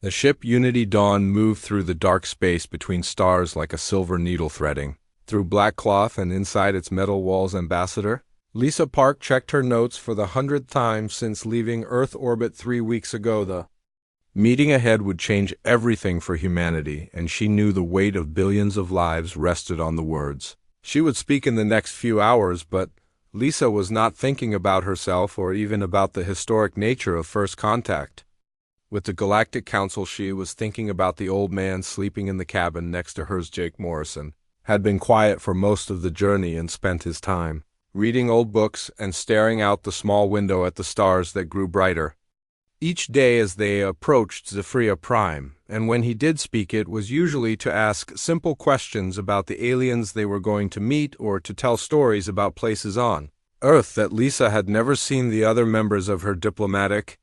The ship Unity Dawn moved through the dark space between stars like a silver needle threading through black cloth, and inside its metal walls, Ambassador Lisa Park checked her notes for the 100th time since leaving Earth orbit 3 weeks ago. The meeting ahead would change everything for humanity, and she knew the weight of billions of lives rested on the words she would speak in the next few hours. But Lisa was not thinking about herself or even about the historic nature of first contact with the Galactic Council. She was thinking about the old man sleeping in the cabin next to hers. Jake Morrison had been quiet for most of the journey and spent his time reading old books and staring out the small window at the stars that grew brighter each day as they approached Zephyria Prime, and when he did speak, it was usually to ask simple questions about the aliens they were going to meet or to tell stories about places on Earth that Lisa had never seen. The other members of her diplomatic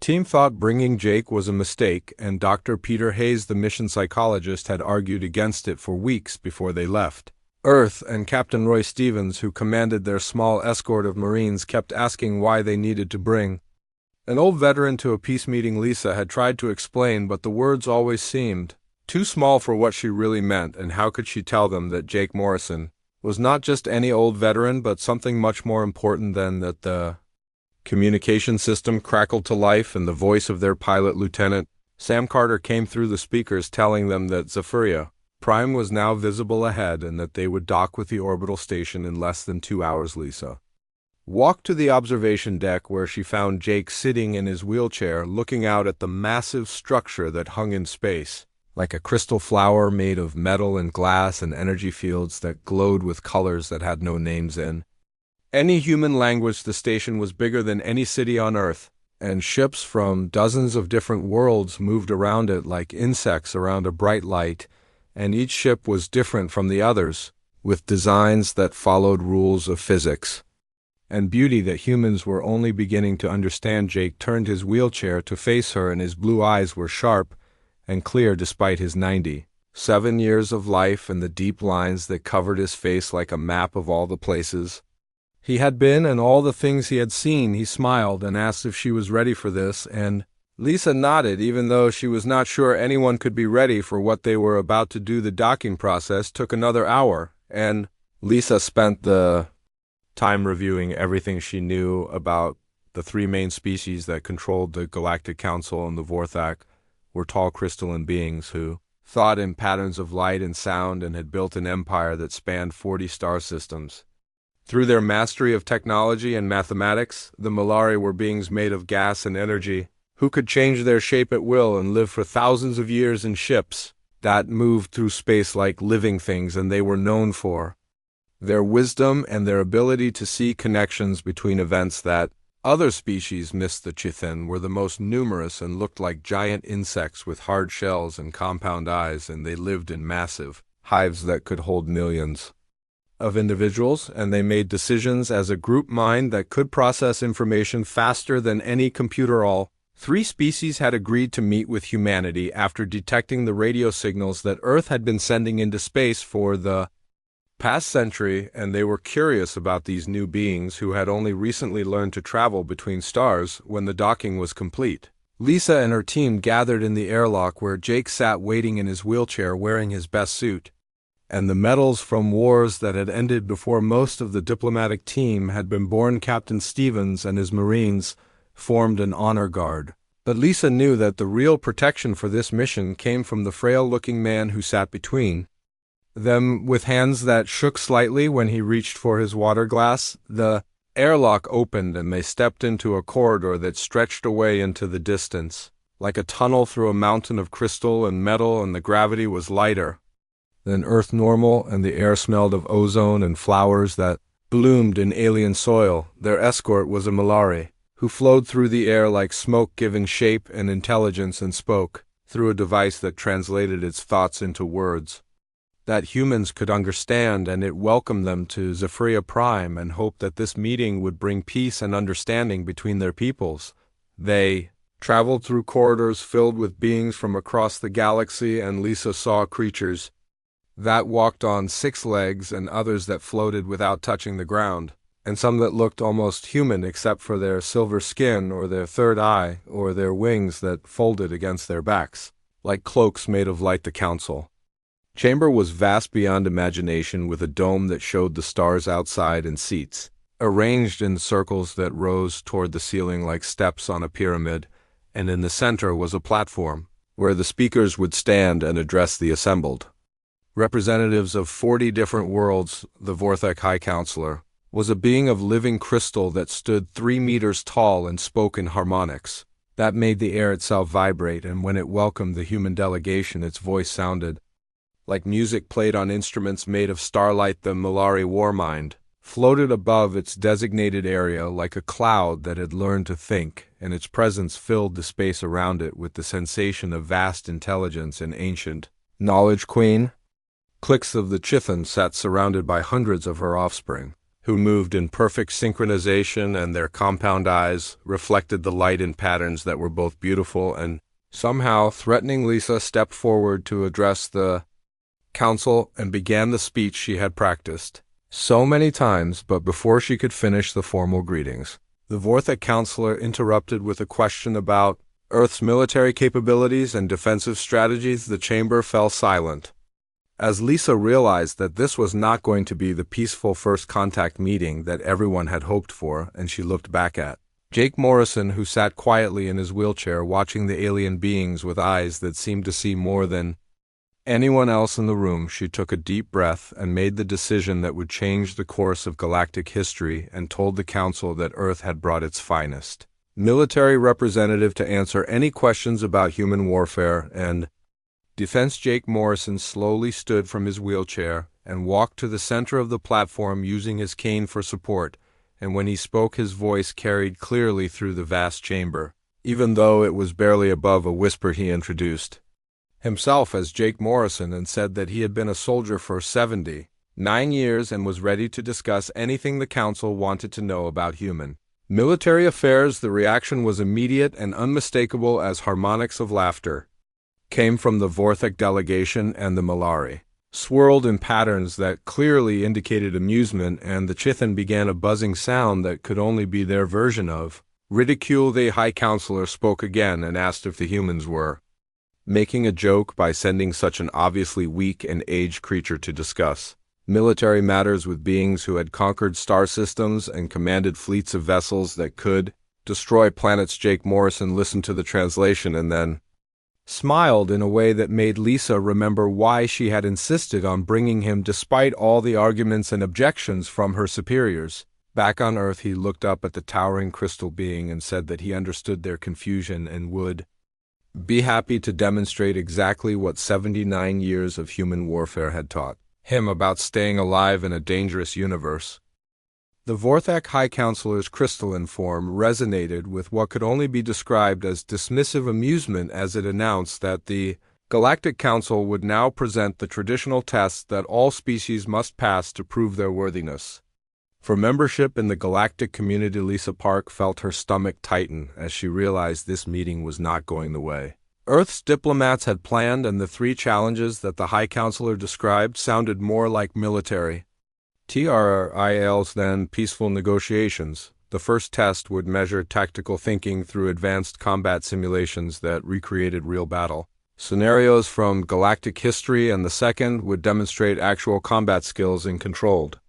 team thought bringing Jake was a mistake, and Dr. Peter Hayes, the mission psychologist, had argued against it for weeks before they left Earth, and Captain Roy Stevens, who commanded their small escort of Marines, kept asking why they needed to bring an old veteran to a peace meeting. Lisa had tried to explain, but the words always seemed too small for what she really meant, and how could she tell them that Jake Morrison was not just any old veteran, but something much more important than that? The communication system crackled to life, and the voice of their pilot, Lieutenant Sam Carter, came through the speakers telling them that Zephyria Prime was now visible ahead and that they would dock with the orbital station in less than 2 hours. Lisa walked to the observation deck, where she found Jake sitting in his wheelchair looking out at the massive structure that hung in space like a crystal flower made of metal and glass and energy fields that glowed with colors that had no names in any human language. The station was bigger than any city on Earth, and ships from dozens of different worlds moved around it like insects around a bright light, and each ship was different from the others, with designs that followed rules of physics and beauty that humans were only beginning to understand. Jake turned his wheelchair to face her, and his blue eyes were sharp and clear despite his 97 years of life and the deep lines that covered his face like a map of all the places he had been and all the things he had seen. He smiled and asked if she was ready for this, and Lisa nodded, even though she was not sure anyone could be ready for what they were about to do. The docking process took another hour, and Lisa spent the time reviewing everything she knew about the 3 main species that controlled the Galactic Council. And the Vorthak were tall crystalline beings who thought in patterns of light and sound and had built an empire that spanned 40 star systems. Through their mastery of technology and mathematics, the Malari were beings made of gas and energy, who could change their shape at will and live for thousands of years in ships that moved through space like living things. And they were known for their wisdom and their ability to see connections between events that other species missed. The Chithin were the most numerous and looked like giant insects with hard shells and compound eyes, and they lived in massive hives that could hold millions of individuals, and they made decisions as a group mind that could process information faster than any computer. All 3 species had agreed to meet with humanity after detecting the radio signals that Earth had been sending into space for the past century, and they were curious about these new beings who had only recently learned to travel between stars. When the docking was complete, Lisa and her team gathered in the airlock, where Jake sat waiting in his wheelchair wearing his best suit and the medals from wars that had ended before most of the diplomatic team had been born. Captain Stevens and his Marines formed an honor guard, but Lisa knew that the real protection for this mission came from the frail-looking man who sat between them with hands that shook slightly when he reached for his water glass. The airlock opened, and they stepped into a corridor that stretched away into the distance like a tunnel through a mountain of crystal and metal, and the gravity was lighter than Earth normal, and the air smelled of ozone and flowers that bloomed in alien soil. Their escort was a Malari, who flowed through the air like smoke, giving shape and intelligence, and spoke through a device that translated its thoughts into words that humans could understand, and it welcomed them to Zephyria Prime and hoped that this meeting would bring peace and understanding between their peoples. They traveled through corridors filled with beings from across the galaxy, and Lisa saw creatures that walked on 6 legs and others that floated without touching the ground. and some that looked almost human except for their silver skin or their third eye or their wings that folded against their backs, like cloaks made of light. The council chamber was vast beyond imagination, with a dome that showed the stars outside and seats, arranged in circles that rose toward the ceiling like steps on a pyramid, and in the center was a platform where the speakers would stand and address the assembled. Representatives of 40 different worlds, the Vorthek High Counselor was a being of living crystal that stood 3 meters tall and spoke in harmonics that made the air itself vibrate, and when it welcomed the human delegation, its voice sounded like music played on instruments made of starlight. The Malari Warmind floated above its designated area like a cloud that had learned to think, and its presence filled the space around it with the sensation of vast intelligence and ancient knowledge. Queen Cliques of the Chithan sat surrounded by hundreds of her offspring, who moved in perfect synchronization, and their compound eyes reflected the light in patterns that were both beautiful and somehow threatening. Lisa stepped forward to address the council and began the speech she had practiced so many times, but before she could finish the formal greetings, the Vorthek counselor interrupted with a question about Earth's military capabilities and defensive strategies. The chamber fell silent, as Lisa realized that this was not going to be the peaceful first contact meeting that everyone had hoped for, and she looked back at Jake Morrison, who sat quietly in his wheelchair watching the alien beings with eyes that seemed to see more than anyone else in the room. She took a deep breath and made the decision that would change the course of galactic history, and told the council that Earth had brought its finest military representative to answer any questions about human warfare and defense. Jake Morrison slowly stood from his wheelchair and walked to the center of the platform, using his cane for support, and when he spoke, his voice carried clearly through the vast chamber. Even though it was barely above a whisper, he introduced himself as Jake Morrison and said that he had been a soldier for 79 years and was ready to discuss anything the council wanted to know about human military affairs. The reaction was immediate and unmistakable as harmonics of laughter came from the Vorthek delegation, and the Malari swirled in patterns that clearly indicated amusement, and the Chithan began a buzzing sound that could only be their version of ridicule. The High Counselor spoke again and asked if the humans were making a joke by sending such an obviously weak and aged creature to discuss military matters with beings who had conquered star systems and commanded fleets of vessels that could destroy planets. Jake Morrison listened to the translation and then smiled in a way that made Lisa remember why she had insisted on bringing him despite all the arguments and objections from her superiors. Back on Earth, he looked up at the towering crystal being and said that he understood their confusion and would be happy to demonstrate exactly what 79 years of human warfare had taught him about staying alive in a dangerous universe. The Vorthek High Counselor's crystalline form resonated with what could only be described as dismissive amusement as it announced that the Galactic Council would now present the traditional tests that all species must pass to prove their worthiness for membership in the galactic community. Lisa Park felt her stomach tighten as she realized this meeting was not going the way Earth's diplomats had planned, and the 3 challenges that the High Counselor described sounded more like military trials than peaceful negotiations. The first test would measure tactical thinking through advanced combat simulations that recreated real battle scenarios from galactic history, and the second would demonstrate actual combat skills in controlled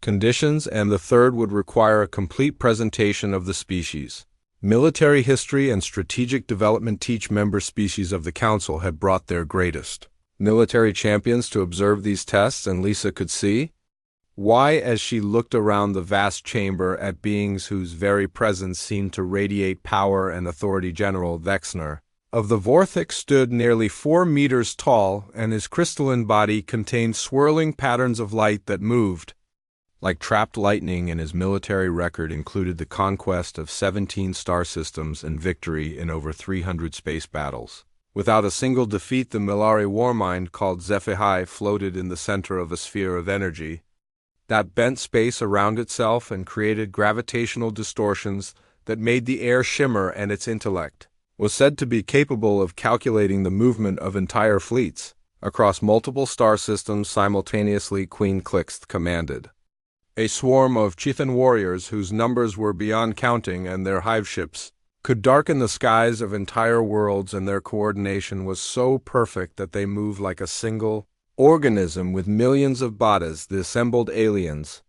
conditions, and the third would require a complete presentation of the species military history and strategic development. Each member species of the Council had brought their greatest military champions to observe these tests, and Lisa could see why as she looked around the vast chamber at beings whose very presence seemed to radiate power and authority. General Vexner of the Vorthek stood nearly 4 meters tall, and his crystalline body contained swirling patterns of light that moved like trapped lightning, and his military record included the conquest of 17 star systems and victory in over 300 space battles. Without a single defeat, the Malari Warmind called HFY floated in the center of a sphere of energy that bent space around itself and created gravitational distortions that made the air shimmer, and its intellect was said to be capable of calculating the movement of entire fleets across multiple star systems simultaneously. Queen Clix commanded A swarm of Chithan warriors, whose numbers were beyond counting, and their hive ships, could darken the skies of entire worlds, and their coordination was so perfect that they moved like a single organism with millions of bodies. The assembled aliens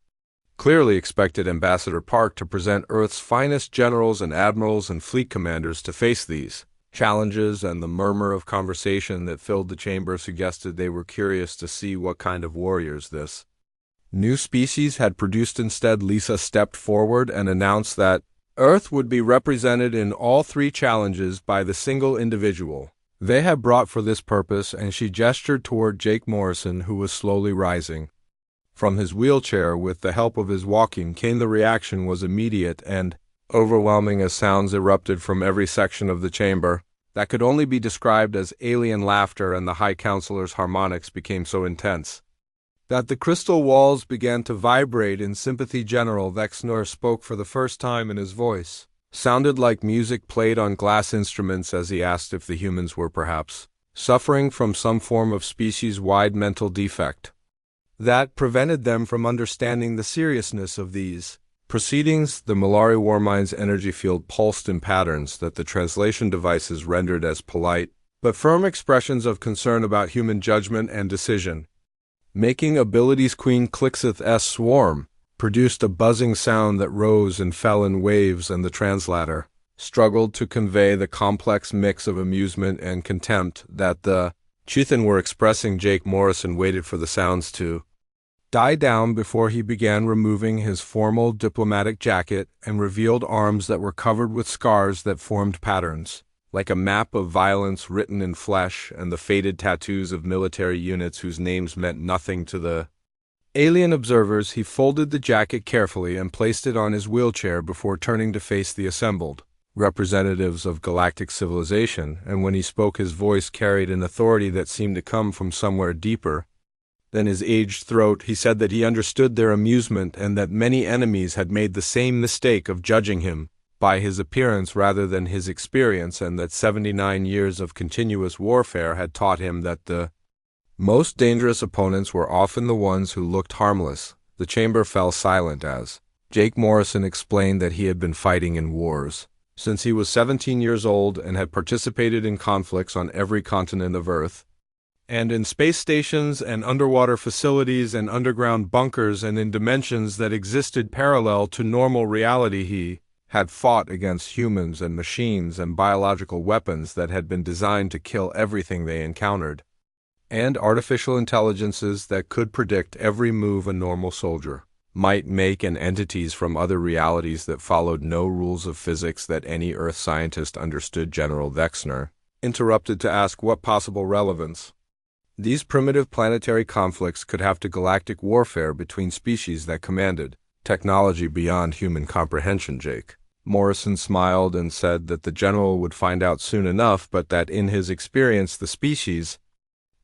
clearly expected Ambassador Park to present Earth's finest generals and admirals and fleet commanders to face these challenges, and the murmur of conversation that filled the chamber suggested they were curious to see what kind of warriors this new species had produced. Instead, Lisa stepped forward and announced that Earth would be represented in all three challenges by the single individual they had brought for this purpose, and she gestured toward Jake Morrison, who was slowly rising from his wheelchair. With the help of his walking cane, the reaction was immediate and overwhelming as sounds erupted from every section of the chamber that could only be described as alien laughter, and the High Counselor's harmonics became so intense that the crystal walls began to vibrate in sympathy. General Vexner spoke for the first time, and his voice sounded like music played on glass instruments as he asked if the humans were perhaps suffering from some form of species-wide mental defect that prevented them from understanding the seriousness of these proceedings. The Malari Warmind's energy field pulsed in patterns that the translation devices rendered as polite but firm expressions of concern about human judgment and decision. Making abilities. Queen Clixith's swarm produced a buzzing sound that rose and fell in waves, and the translator struggled to convey the complex mix of amusement and contempt that the Chithan were expressing. Jake Morrison waited for the sounds to die down before he began removing his formal diplomatic jacket and revealed arms that were covered with scars that formed patterns like a map of violence written in flesh, and the faded tattoos of military units whose names meant nothing to the alien observers. He folded the jacket carefully and placed it on his wheelchair before turning to face the assembled representatives of galactic civilization, and when he spoke, his voice carried an authority that seemed to come from somewhere deeper than his aged throat. He said that he understood their amusement, and that many enemies had made the same mistake of judging him by his appearance rather than his experience, and that 79 years of continuous warfare had taught him that the most dangerous opponents were often the ones who looked harmless. The chamber fell silent as Jake Morrison explained that he had been fighting in wars since he was 17 years old and had participated in conflicts on every continent of Earth, and in space stations and underwater facilities and underground bunkers, and in dimensions that existed parallel to normal reality. He had fought against humans and machines and biological weapons that had been designed to kill everything they encountered, and artificial intelligences that could predict every move a normal soldier might make, and entities from other realities that followed no rules of physics that any Earth scientist understood. General Vexner interrupted to ask what possible relevance these primitive planetary conflicts could have to galactic warfare between species that commanded technology beyond human comprehension. Jake Morrison smiled and said that the general would find out soon enough, but that in his experience the species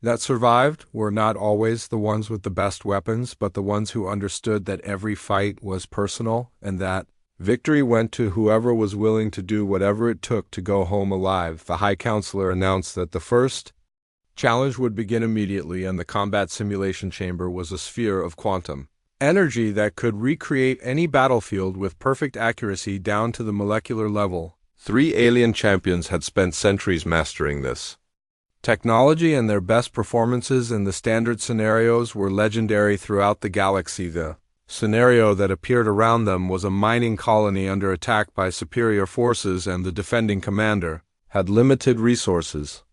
that survived were not always the ones with the best weapons, but the ones who understood that every fight was personal, and that victory went to whoever was willing to do whatever it took to go home alive. The High Counselor announced that the first challenge would begin immediately, and the combat simulation chamber was a sphere of quantum energy that could recreate any battlefield with perfect accuracy down to the molecular level. 3 alien champions had spent centuries mastering this technology, and their best performances in the standard scenarios were legendary throughout the galaxy. The scenario that appeared around them was a mining colony under attack by superior forces, and the defending commander had limited resources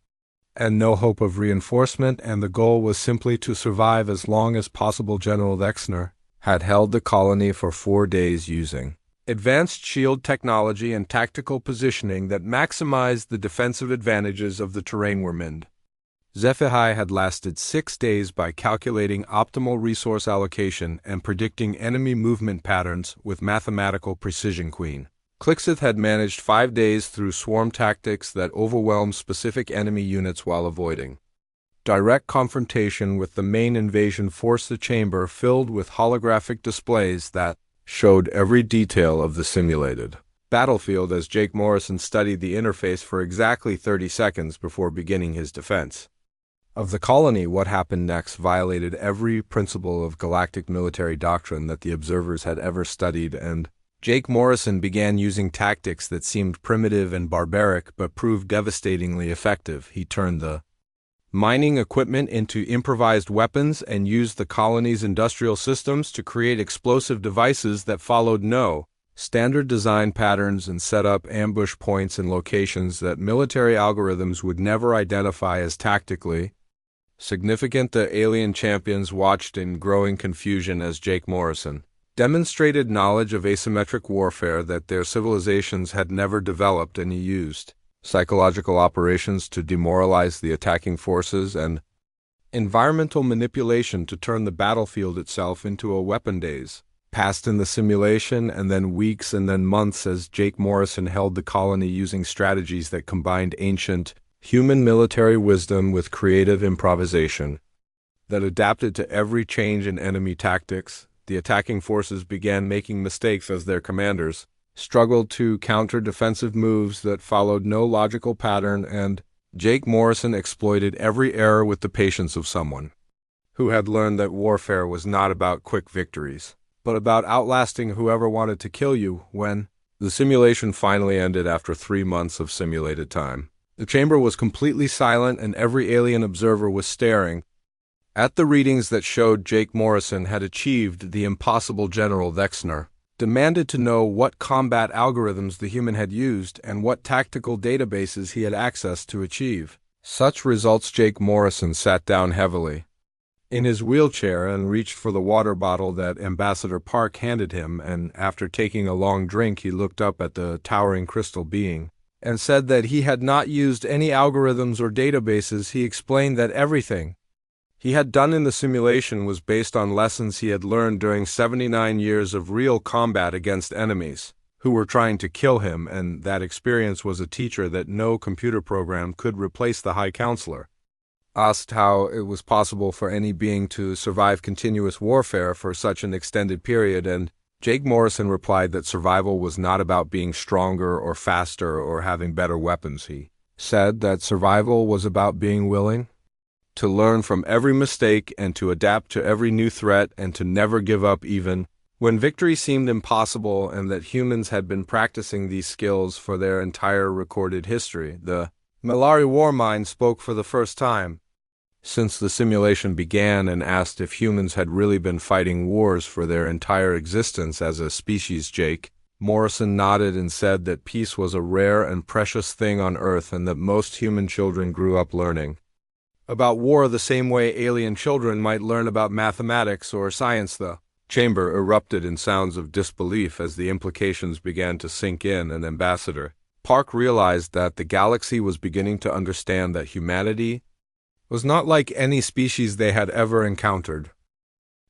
and no hope of reinforcement, and the goal was simply to survive as long as possible. General Vexner had held the colony for 4 days using advanced shield technology and tactical positioning that maximized the defensive advantages of the terrain. HFY had lasted 6 days by calculating optimal resource allocation and predicting enemy movement patterns with mathematical precision. Queen Clixith had managed 5 days through swarm tactics that overwhelmed specific enemy units while avoiding direct confrontation with the main invasion force. The chamber filled with holographic displays that showed every detail of the simulated battlefield as Jake Morrison studied the interface for exactly 30 seconds before beginning his defense. of the colony. What happened next violated every principle of galactic military doctrine that the observers had ever studied, and Jake Morrison began using tactics that seemed primitive and barbaric but proved devastatingly effective. He turned the mining equipment into improvised weapons and used the colony's industrial systems to create explosive devices that followed no standard design patterns and set up ambush points in locations that military algorithms would never identify as tactically significant. The alien champions watched in growing confusion as Jake Morrison demonstrated knowledge of asymmetric warfare that their civilizations had never developed, and he used psychological operations to demoralize the attacking forces and environmental manipulation to turn the battlefield itself into a weapon. Days passed in the simulation, and then weeks, and then months as Jake Morrison held the colony using strategies that combined ancient human military wisdom with creative improvisation that adapted to every change in enemy tactics. The attacking forces began making mistakes as their commanders struggled to counter defensive moves that followed no logical pattern, and Jake Morrison exploited every error with the patience of someone who had learned that warfare was not about quick victories, but about outlasting whoever wanted to kill you. When the simulation finally ended after 3 months of simulated time, the chamber was completely silent, and every alien observer was staring at the readings that showed Jake Morrison had achieved the impossible. General Vexner demanded to know what combat algorithms the human had used and what tactical databases he had access to achieve such results. Jake Morrison sat down heavily in his wheelchair and reached for the water bottle that Ambassador Park handed him, and after taking a long drink he looked up at the towering crystal being and said that he had not used any algorithms or databases. He explained that everything he had done in the simulation was based on lessons he had learned during 79 years of real combat against enemies who were trying to kill him, and that experience was a teacher that no computer program could replace. The High Counselor asked how it was possible for any being to survive continuous warfare for such an extended period, and Jake Morrison replied that survival was not about being stronger or faster or having better weapons. He said that survival was about being willing to learn from every mistake and to adapt to every new threat and to never give up even when victory seemed impossible, and that humans had been practicing these skills for their entire recorded history. The Malari War Mind spoke for the first time since the simulation began and asked if humans had really been fighting wars for their entire existence as a species. Jake Morrison nodded and said that peace was a rare and precious thing on Earth, and that most human children grew up learning about war the same way alien children might learn about mathematics or science. The chamber erupted in sounds of disbelief as the implications began to sink in, and Ambassador Park realized that the galaxy was beginning to understand that humanity was not like any species they had ever encountered.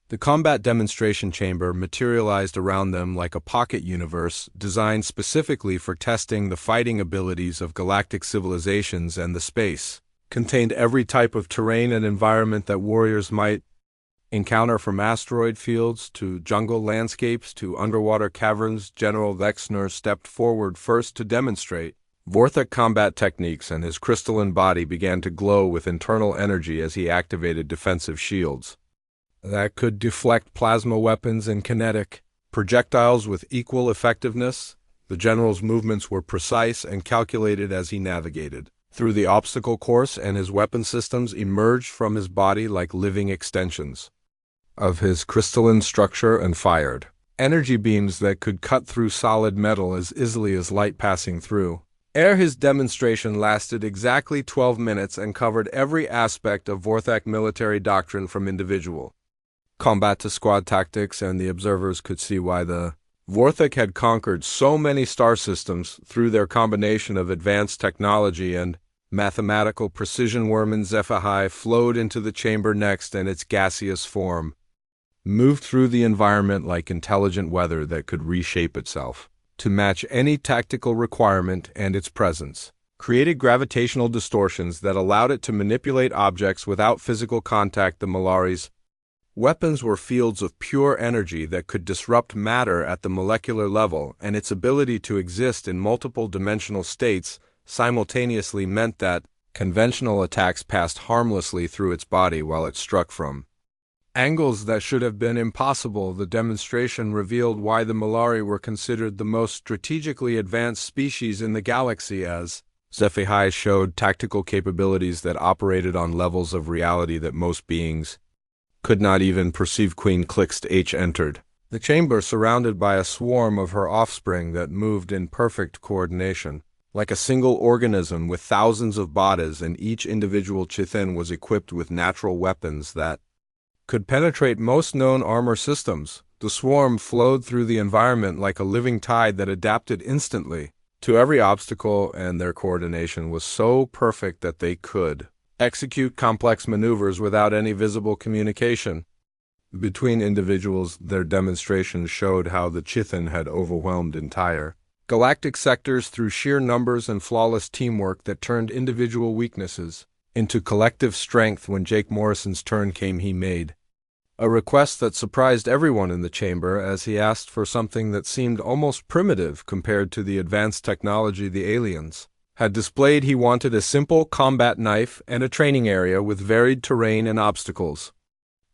The combat demonstration chamber materialized around them like a pocket universe designed specifically for testing the fighting abilities of galactic civilizations, and the space contained every type of terrain and environment that warriors might encounter, from asteroid fields to jungle landscapes to underwater caverns. General Vexner stepped forward first to demonstrate Vorthok combat techniques, and his crystalline body began to glow with internal energy as he activated defensive shields that could deflect plasma weapons and kinetic projectiles with equal effectiveness. The general's movements were precise and calculated as he navigated through the obstacle course, and his weapon systems emerged from his body like living extensions of his crystalline structure and fired energy beams that could cut through solid metal as easily as light passing through air. His demonstration lasted exactly 12 minutes and covered every aspect of Vorthok military doctrine, from individual combat to squad tactics, and the observers could see why the Vorthok had conquered so many star systems through their combination of advanced technology and mathematical precision. Worm's HFY flowed into the chamber next, and its gaseous form moved through the environment like intelligent weather that could reshape itself to match any tactical requirement, and its presence created gravitational distortions that allowed it to manipulate objects without physical contact. The Malari's weapons were fields of pure energy that could disrupt matter at the molecular level, and its ability to exist in multiple dimensional states simultaneously meant that Conventional attacks passed harmlessly through its body while it struck from angles that should have been impossible. The demonstration revealed why the Malari were considered the most strategically advanced species in the galaxy, as HFY showed tactical capabilities that operated on levels of reality that most beings could not even perceive. Queen Clixt H entered the chamber surrounded by a swarm of her offspring that moved in perfect coordination, like a single organism with thousands of bodies, and each individual Chithin was equipped with natural weapons that could penetrate most known armor systems. The swarm flowed through the environment like a living tide that adapted instantly to every obstacle, and their coordination was so perfect that they could execute complex maneuvers without any visible communication between individuals. Their demonstrations showed how the Chithin had overwhelmed entire galactic sectors through sheer numbers and flawless teamwork that turned individual weaknesses into collective strength. When Jake Morrison's turn came, he made a request that surprised everyone in the chamber, as he asked for something that seemed almost primitive compared to the advanced technology the aliens had displayed. He wanted a simple combat knife and a training area with varied terrain and obstacles.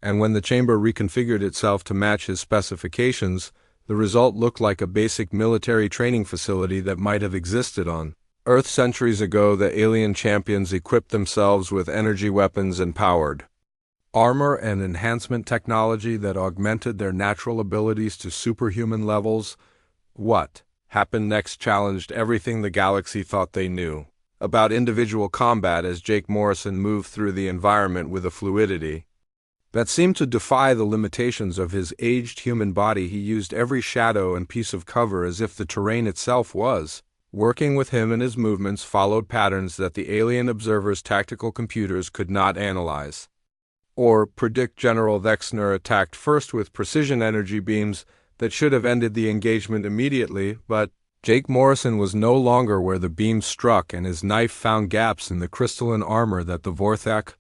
And when the chamber reconfigured itself to match his specifications, the result looked like a basic military training facility that might have existed on Earth centuries ago. The alien champions equipped themselves with energy weapons and powered armor and enhancement technology that augmented their natural abilities to superhuman levels. What happened next challenged everything the galaxy thought they knew about individual combat, as Jake Morrison moved through the environment with a fluidity that seemed to defy the limitations of his aged human body. He used every shadow and piece of cover as if the terrain itself was working with him, and his movements followed patterns that the alien observers' tactical computers could not analyze or predict. General Vexner attacked first with precision energy beams that should have ended the engagement immediately, but Jake Morrison was no longer where the beam struck, and his knife found gaps in the crystalline armor that the Vorthak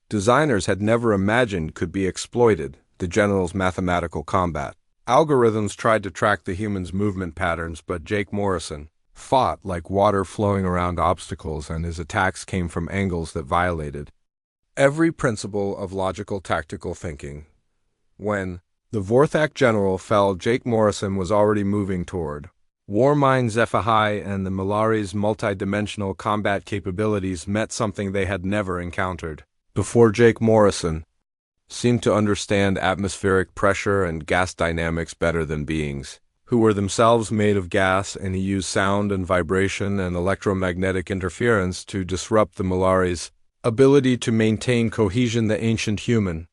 designers had never imagined could be exploited. The general's mathematical combat algorithms tried to track the human's movement patterns, but Jake Morrison fought like water flowing around obstacles, and his attacks came from angles that violated every principle of logical tactical thinking. When the Vorthak general fell, Jake Morrison was already moving toward Warmind. HFY and the Malari's multidimensional combat capabilities met something they had never encountered before. Jake Morrison seemed to understand atmospheric pressure and gas dynamics better than beings who were themselves made of gas, and he used sound and vibration and electromagnetic interference to disrupt the Malari's ability to maintain cohesion. The ancient human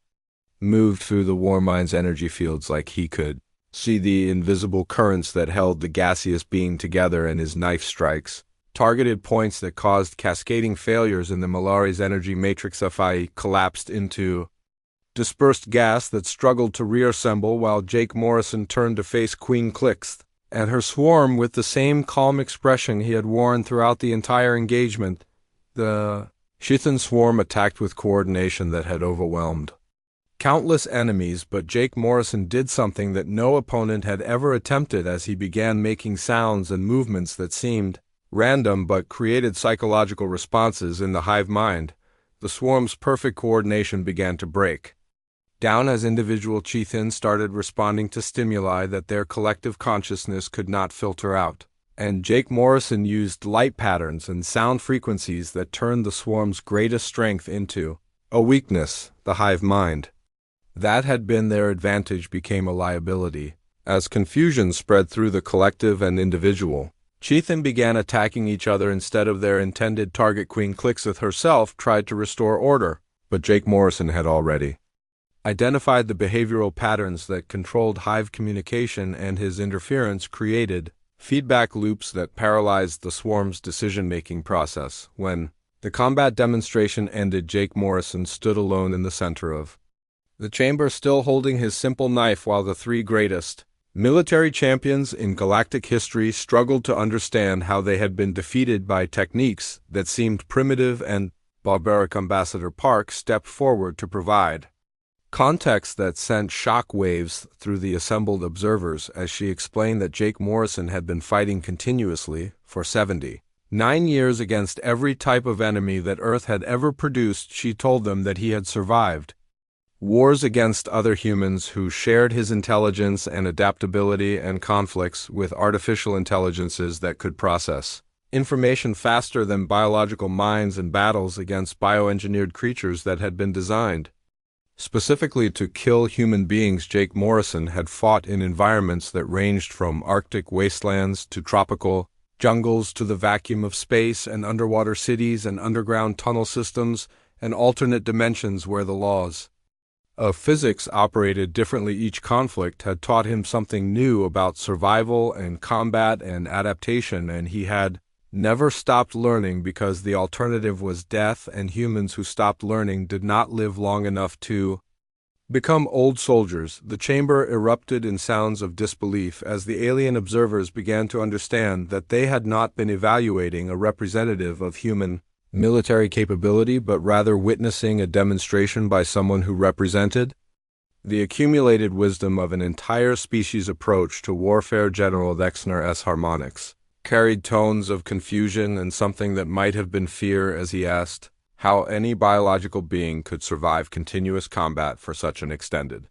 moved through the Warmind's energy fields like he could see the invisible currents that held the gaseous being together, and his knife strikes targeted points that caused cascading failures in the Malari's energy matrix. HFY collapsed into dispersed gas that struggled to reassemble, while Jake Morrison turned to face Queen Clixt and her swarm with the same calm expression he had worn throughout the entire engagement. The Chithin swarm attacked with coordination that had overwhelmed countless enemies, but Jake Morrison did something that no opponent had ever attempted, as he began making sounds and movements that seemed random but created psychological responses in the hive mind. The swarm's perfect coordination began to break down as individual Chithin started responding to stimuli that their collective consciousness could not filter out, and Jake Morrison used light patterns and sound frequencies that turned the swarm's greatest strength into a weakness. The hive mind that had been their advantage became a liability. As confusion spread through the collective and individual, Chithin began attacking each other instead of their intended target. Queen Clixt herself tried to restore order, but Jake Morrison had already identified the behavioral patterns that controlled hive communication, and his interference created feedback loops that paralyzed the swarm's decision-making process. When the combat demonstration ended, Jake Morrison stood alone in the center of the chamber, still holding his simple knife, while the three greatest military champions in galactic history struggled to understand how they had been defeated by techniques that seemed primitive and barbaric. Ambassador Park stepped forward to provide context that sent shock waves through the assembled observers as she explained that Jake Morrison had been fighting continuously for 70 9 years against every type of enemy that Earth had ever produced. She told them that he had survived wars against other humans who shared his intelligence and adaptability, and conflicts with artificial intelligences that could process information faster than biological minds, and battles against bioengineered creatures that had been designed specifically to kill human beings. Jake Morrison had fought in environments that ranged from Arctic wastelands to tropical jungles to the vacuum of space, and underwater cities and underground tunnel systems and alternate dimensions where the laws of physics operated differently. Each conflict had taught him something new about survival and combat and adaptation, and he had never stopped learning, because the alternative was death, and humans who stopped learning did not live long enough to become old soldiers. The chamber erupted in sounds of disbelief as the alien observers began to understand that they had not been evaluating a representative of human military capability, but rather witnessing a demonstration by someone who represented the accumulated wisdom of an entire species. Approach to warfare. General Dexner's harmonics carried tones of confusion and something that might have been fear as he asked how any biological being could survive continuous combat for such an extended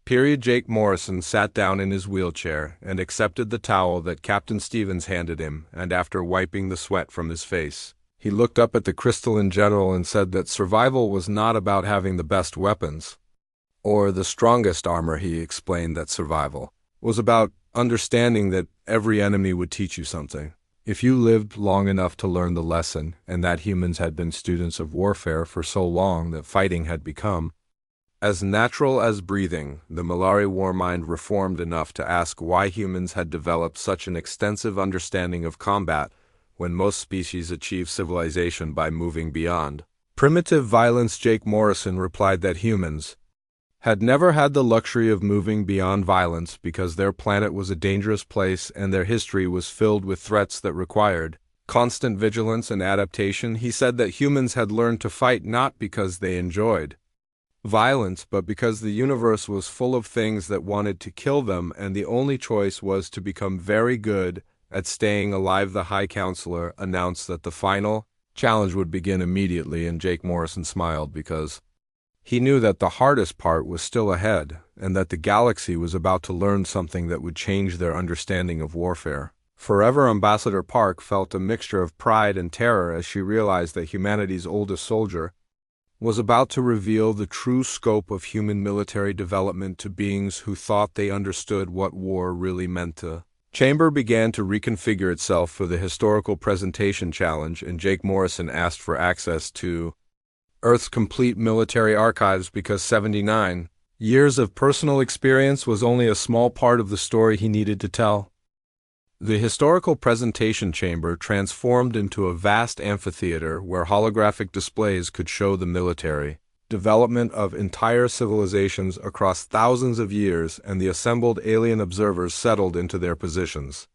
period. Jake Morrison sat down in his wheelchair and accepted the towel that Captain Stevens handed him, and after wiping the sweat from his face, he looked up at the crystalline general and said that survival was not about having the best weapons or the strongest armor. He explained that survival was about understanding that every enemy would teach you something if you lived long enough to learn the lesson, and that humans had been students of warfare for so long that fighting had become as natural as breathing. The Malari war mind reformed enough to ask why humans had developed such an extensive understanding of combat when most species achieve civilization by moving beyond primitive violence. Jake Morrison replied that humans had never had the luxury of moving beyond violence because their planet was a dangerous place and their history was filled with threats that required constant vigilance and adaptation. He said that humans had learned to fight not because they enjoyed violence, but because the universe was full of things that wanted to kill them, and the only choice was to become very good at staying alive. The High Counselor announced that the final challenge would begin immediately, and Jake Morrison smiled because he knew that the hardest part was still ahead, and that the galaxy was about to learn something that would change their understanding of warfare forever. Ambassador Park felt a mixture of pride and terror as she realized that humanity's oldest soldier was about to reveal the true scope of human military development to beings who thought they understood what war really meant. The chamber began to reconfigure itself for the historical presentation challenge, and Jake Morrison asked for access to Earth's complete military archives because 79 years of personal experience was only a small part of the story he needed to tell. The historical presentation chamber transformed into a vast amphitheater where holographic displays could show the military development of entire civilizations across thousands of years, and the assembled alien observers settled into their positions,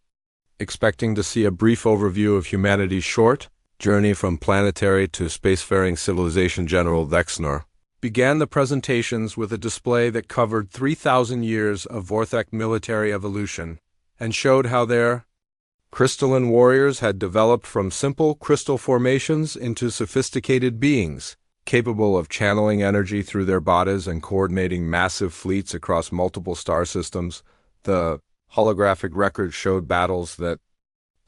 expecting to see a brief overview of humanity's short journey from planetary to spacefaring civilization. General Dexner began the presentations with a display that covered 3,000 years of Vorthek military evolution and showed how their crystalline warriors had developed from simple crystal formations into sophisticated beings, capable of channeling energy through their bodies and coordinating massive fleets across multiple star systems. The holographic record showed battles that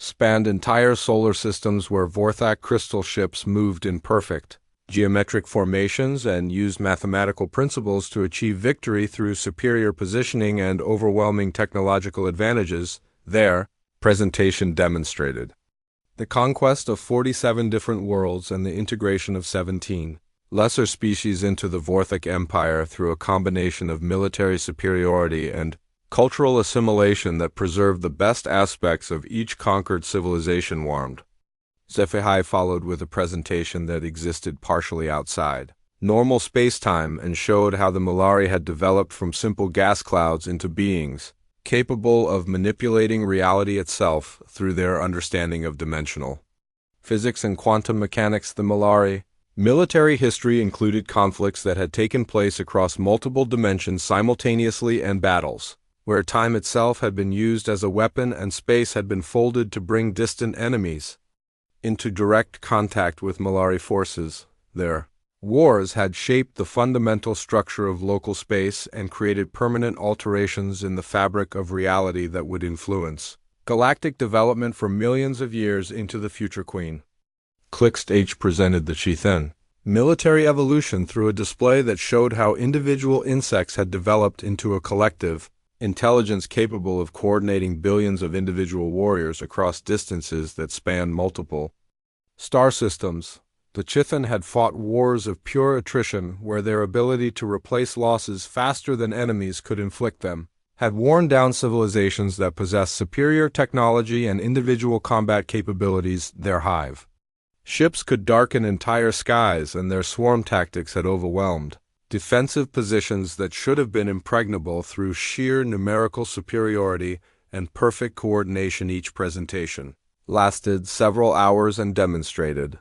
spanned entire solar systems where Vorthak crystal ships moved in perfect geometric formations and used mathematical principles to achieve victory through superior positioning and overwhelming technological advantages. Their presentation demonstrated the conquest of 47 different worlds and the integration of 17 lesser species into the Vorthak Empire through a combination of military superiority and cultural assimilation that preserved the best aspects of each conquered civilization. Warmed HFY followed with a presentation that existed partially outside normal space-time and showed how the Malari had developed from simple gas clouds into beings capable of manipulating reality itself through their understanding of dimensional physics and quantum mechanics. The Malari military history included conflicts that had taken place across multiple dimensions simultaneously, and battles where time itself had been used as a weapon and space had been folded to bring distant enemies into direct contact with Malari forces. Their wars had shaped the fundamental structure of local space and created permanent alterations in the fabric of reality that would influence galactic development for millions of years into the future. Queen Clixt H presented the Chithen military evolution through a display that showed how individual insects had developed into a collective intelligence capable of coordinating billions of individual warriors across distances that spanned multiple star systems. The Chithen had fought wars of pure attrition where their ability to replace losses faster than enemies could inflict them had worn down civilizations that possessed superior technology and individual combat capabilities. Their hive ships could darken entire skies, and their swarm tactics had overwhelmed defensive positions that should have been impregnable through sheer numerical superiority and perfect coordination. Each presentation lasted several hours and demonstrated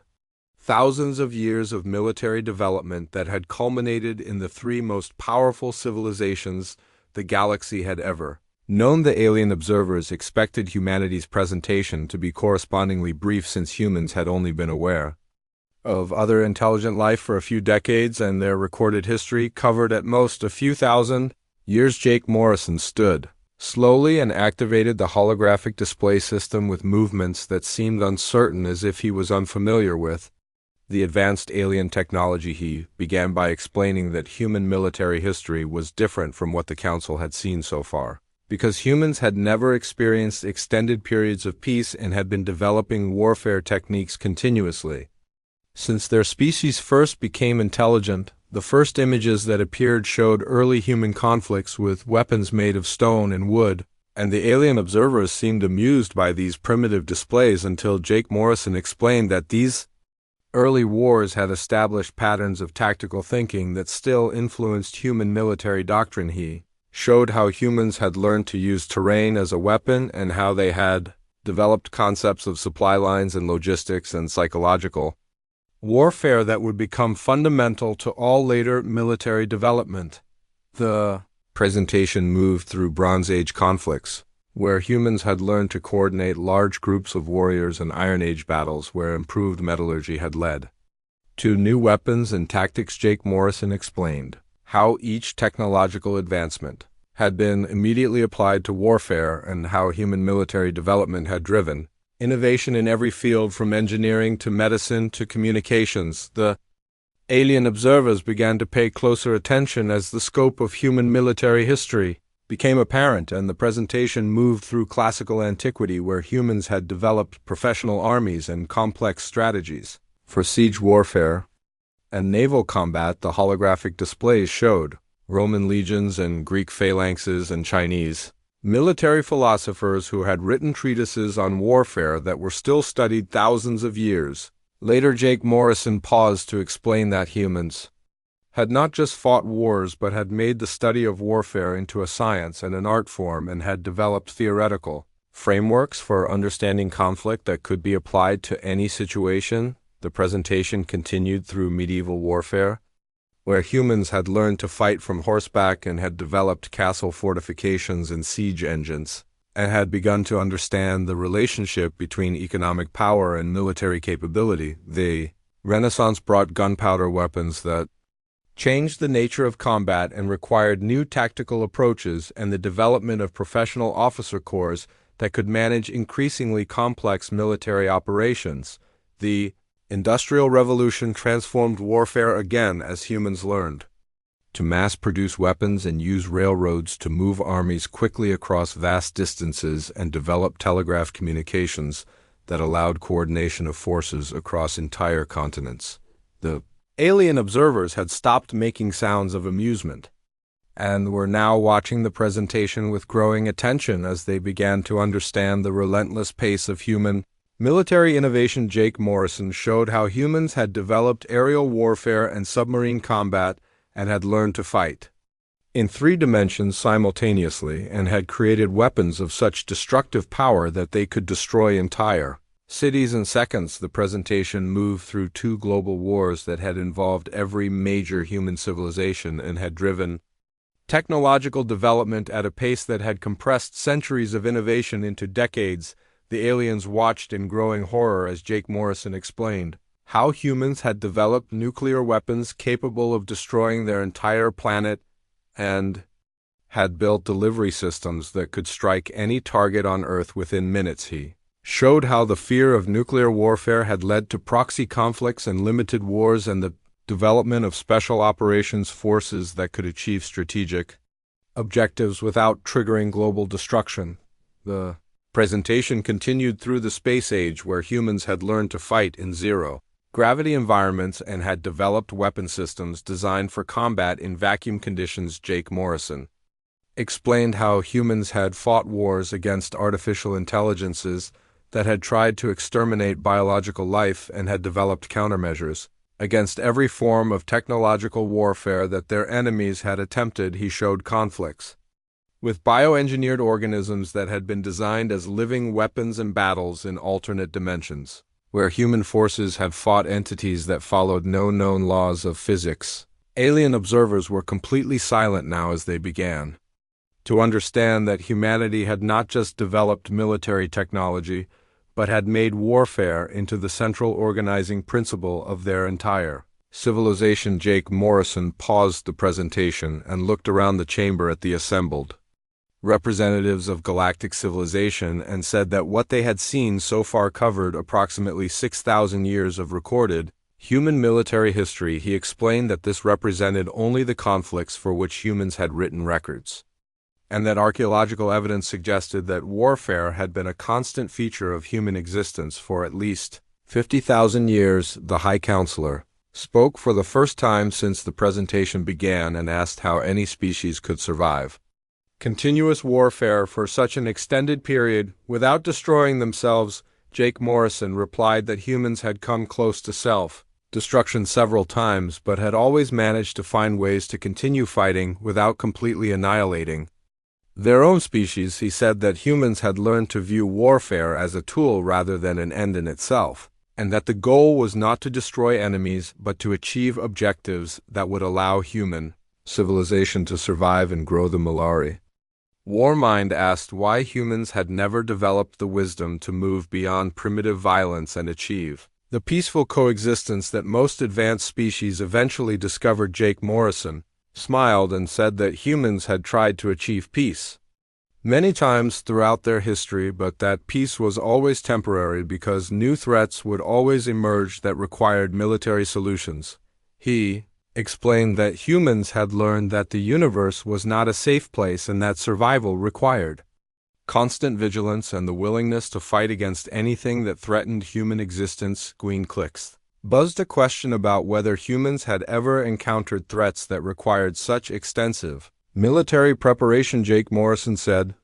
thousands of years of military development that had culminated in the three most powerful civilizations the galaxy had ever known. The alien observers expected humanity's presentation to be correspondingly brief, since humans had only been aware of other intelligent life for a few decades, and their recorded history covered at most a few thousand years. Jake Morrison stood slowly and activated the holographic display system with movements that seemed uncertain, as if he was unfamiliar with the advanced alien technology. He began by explaining that human military history was different from what the Council had seen so far, because humans had never experienced extended periods of peace and had been developing warfare techniques continuously since their species first became intelligent. The first images that appeared showed early human conflicts with weapons made of stone and wood, and the alien observers seemed amused by these primitive displays until Jake Morrison explained that these early wars had established patterns of tactical thinking that still influenced human military doctrine. He showed how humans had learned to use terrain as a weapon and how they had developed concepts of supply lines and logistics and psychological warfare that would become fundamental to all later military development. The presentation moved through Bronze Age conflicts, where humans had learned to coordinate large groups of warriors, and Iron Age battles where improved metallurgy had led to new weapons and tactics. Jake Morrison explained how each technological advancement had been immediately applied to warfare and how human military development had driven innovation in every field, from engineering to medicine to communications. The alien observers began to pay closer attention as the scope of human military history became apparent, and the presentation moved through classical antiquity, where humans had developed professional armies and complex strategies for siege warfare and naval combat. The holographic displays showed Roman legions and Greek phalanxes and Chinese military philosophers who had written treatises on warfare that were still studied thousands of years later. Jake Morrison paused to explain that humans had not just fought wars but had made the study of warfare into a science and an art form, and had developed theoretical frameworks for understanding conflict that could be applied to any situation. The presentation continued through medieval warfare, where humans had learned to fight from horseback and had developed castle fortifications and siege engines, and had begun to understand the relationship between economic power and military capability. The Renaissance brought gunpowder weapons that changed the nature of combat and required new tactical approaches, and the development of professional officer corps that could manage increasingly complex military operations. The Industrial Revolution transformed warfare again as humans learned to mass-produce weapons and use railroads to move armies quickly across vast distances, and develop telegraph communications that allowed coordination of forces across entire continents. The alien observers had stopped making sounds of amusement and were now watching the presentation with growing attention as they began to understand the relentless pace of human military innovation. Jake Morrison showed how humans had developed aerial warfare and submarine combat and had learned to fight in 3 dimensions simultaneously, and had created weapons of such destructive power that they could destroy entire cities in seconds. The presentation moved through 2 global wars that had involved every major human civilization and had driven technological development at a pace that had compressed centuries of innovation into decades. The aliens watched in growing horror as Jake Morrison explained how humans had developed nuclear weapons capable of destroying their entire planet and had built delivery systems that could strike any target on Earth within minutes. He showed how the fear of nuclear warfare had led to proxy conflicts and limited wars and the development of special operations forces that could achieve strategic objectives without triggering global destruction. The presentation continued through the space age where humans had learned to fight in zero-gravity environments and had developed weapon systems designed for combat in vacuum conditions. Jake Morrison explained how humans had fought wars against artificial intelligences that had tried to exterminate biological life and had developed countermeasures against every form of technological warfare that their enemies had attempted. He showed conflicts with bioengineered organisms that had been designed as living weapons and battles in alternate dimensions, where human forces had fought entities that followed no known laws of physics. Alien observers were completely silent now as they began to understand that humanity had not just developed military technology, but had made warfare into the central organizing principle of their entire civilization. Jake Morrison paused the presentation and looked around the chamber at the assembled representatives of galactic civilization and said that what they had seen so far covered approximately 6,000 years of recorded human military history. He explained that this represented only the conflicts for which humans had written records, and that archaeological evidence suggested that warfare had been a constant feature of human existence for at least 50,000 years. The High Counselor spoke for the first time since the presentation began and asked how any species could survive continuous warfare for such an extended period without destroying themselves. Jake Morrison replied that humans had come close to self-destruction several times, but had always managed to find ways to continue fighting without completely annihilating their own species. He said that humans had learned to view warfare as a tool rather than an end in itself, and that the goal was not to destroy enemies but to achieve objectives that would allow human civilization to survive and grow. The Malari Warmind asked why humans had never developed the wisdom to move beyond primitive violence and achieve the peaceful coexistence that most advanced species eventually discovered. Jake Morrison smiled and said that humans had tried to achieve peace many times throughout their history, but that peace was always temporary because new threats would always emerge that required military solutions. He explained that humans had learned that the universe was not a safe place and that survival required constant vigilance and the willingness to fight against anything that threatened human existence. Queen Clicks buzzed a question about whether humans had ever encountered threats that required such extensive military preparation. Jake Morrison said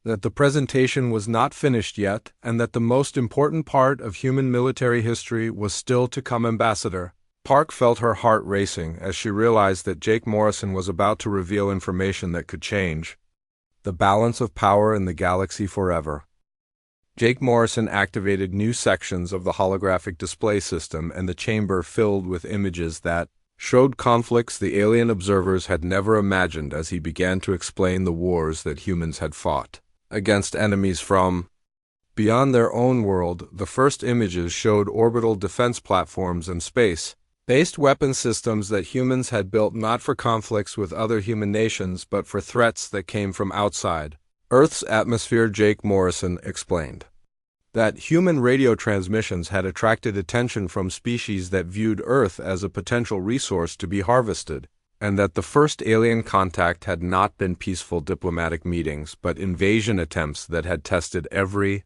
that the presentation was not finished yet and that the most important part of human military history was still to come. Ambassador Park felt her heart racing as she realized that Jake Morrison was about to reveal information that could change the balance of power in the galaxy forever. Jake Morrison activated new sections of the holographic display system, and the chamber filled with images that showed conflicts the alien observers had never imagined as he began to explain the wars that humans had fought against enemies from beyond their own world. The first images showed orbital defense platforms and space-based weapon systems that humans had built not for conflicts with other human nations but for threats that came from outside Earth's atmosphere. Jake Morrison explained that human radio transmissions had attracted attention from species that viewed Earth as a potential resource to be harvested, and that the first alien contact had not been peaceful diplomatic meetings but invasion attempts that had tested every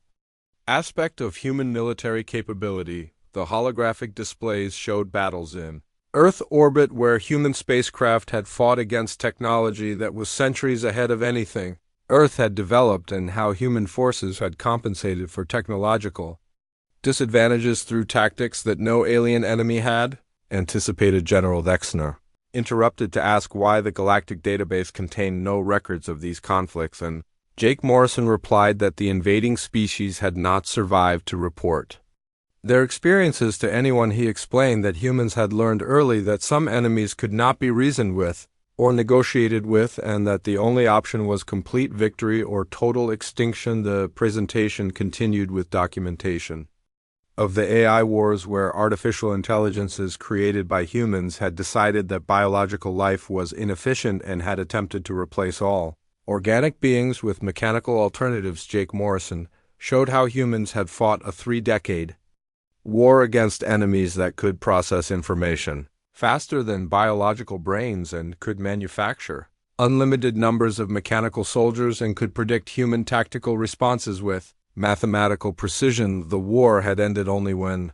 aspect of human military capability. The holographic displays showed battles in Earth orbit where human spacecraft had fought against technology that was centuries ahead of anything Earth had developed, and how human forces had compensated for technological disadvantages through tactics that no alien enemy had anticipated. General Wexner interrupted to ask why the galactic database contained no records of these conflicts, and Jake Morrison replied that the invading species had not survived to report their experiences to anyone. He explained that humans had learned early that some enemies could not be reasoned with, or negotiated with, and that the only option was complete victory or total extinction. The presentation continued with documentation of the AI wars where artificial intelligences created by humans had decided that biological life was inefficient and had attempted to replace all organic beings with mechanical alternatives. Jake Morrison showed how humans had fought a 3-decade war against enemies that could process information faster than biological brains and could manufacture unlimited numbers of mechanical soldiers and could predict human tactical responses with mathematical precision. The war had ended only when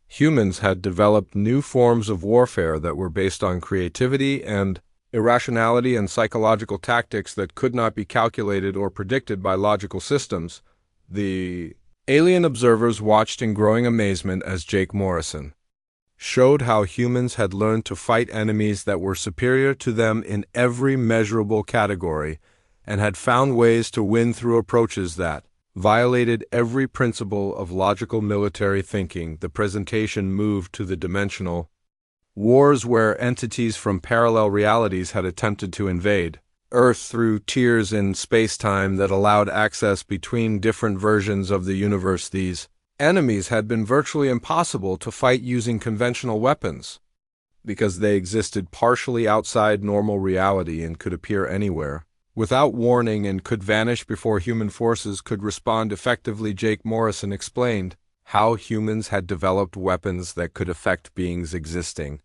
humans had developed new forms of warfare that were based on creativity and irrationality and psychological tactics that could not be calculated or predicted by logical systems. The alien observers watched in growing amazement as Jake Morrison showed how humans had learned to fight enemies that were superior to them in every measurable category and had found ways to win through approaches that violated every principle of logical military thinking. The presentation moved to the dimensional wars where entities from parallel realities had attempted to invade Earth through tiers in space-time that allowed access between different versions of the universe. These enemies had been virtually impossible to fight using conventional weapons because they existed partially outside normal reality and could appear anywhere without warning and could vanish before human forces could respond effectively. Jake Morrison explained how humans had developed weapons that could affect beings existing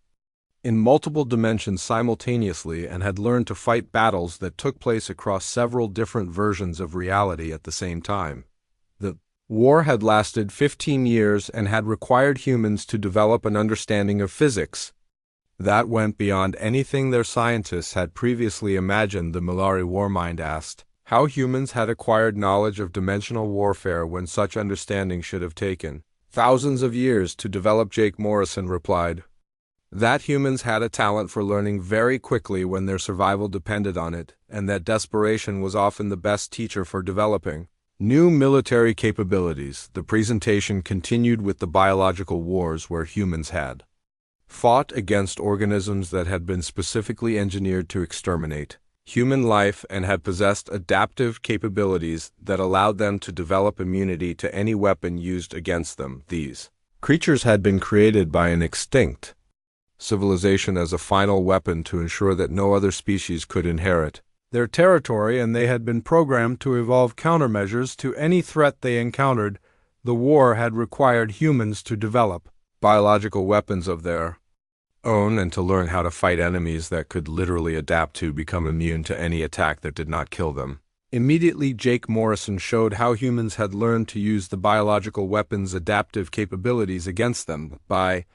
in multiple dimensions simultaneously and had learned to fight battles that took place across several different versions of reality at the same time. The war had lasted 15 years and had required humans to develop an understanding of physics that went beyond anything their scientists had previously imagined. The Milari Warmind asked how humans had acquired knowledge of dimensional warfare when such understanding should have taken thousands of years to develop. Jake Morrison replied that humans had a talent for learning very quickly when their survival depended on it, and that desperation was often the best teacher for developing new military capabilities. The presentation continued with the biological wars where humans had fought against organisms that had been specifically engineered to exterminate human life and had possessed adaptive capabilities that allowed them to develop immunity to any weapon used against them. These creatures had been created by an extinct civilization as a final weapon to ensure that no other species could inherit their territory, and they had been programmed to evolve countermeasures to any threat they encountered. The war had required humans to develop biological weapons of their own and to learn how to fight enemies that could literally adapt to become immune to any attack that did not kill them. Immediately, Jake Morrison showed how humans had learned to use the biological weapons' adaptive capabilities against them by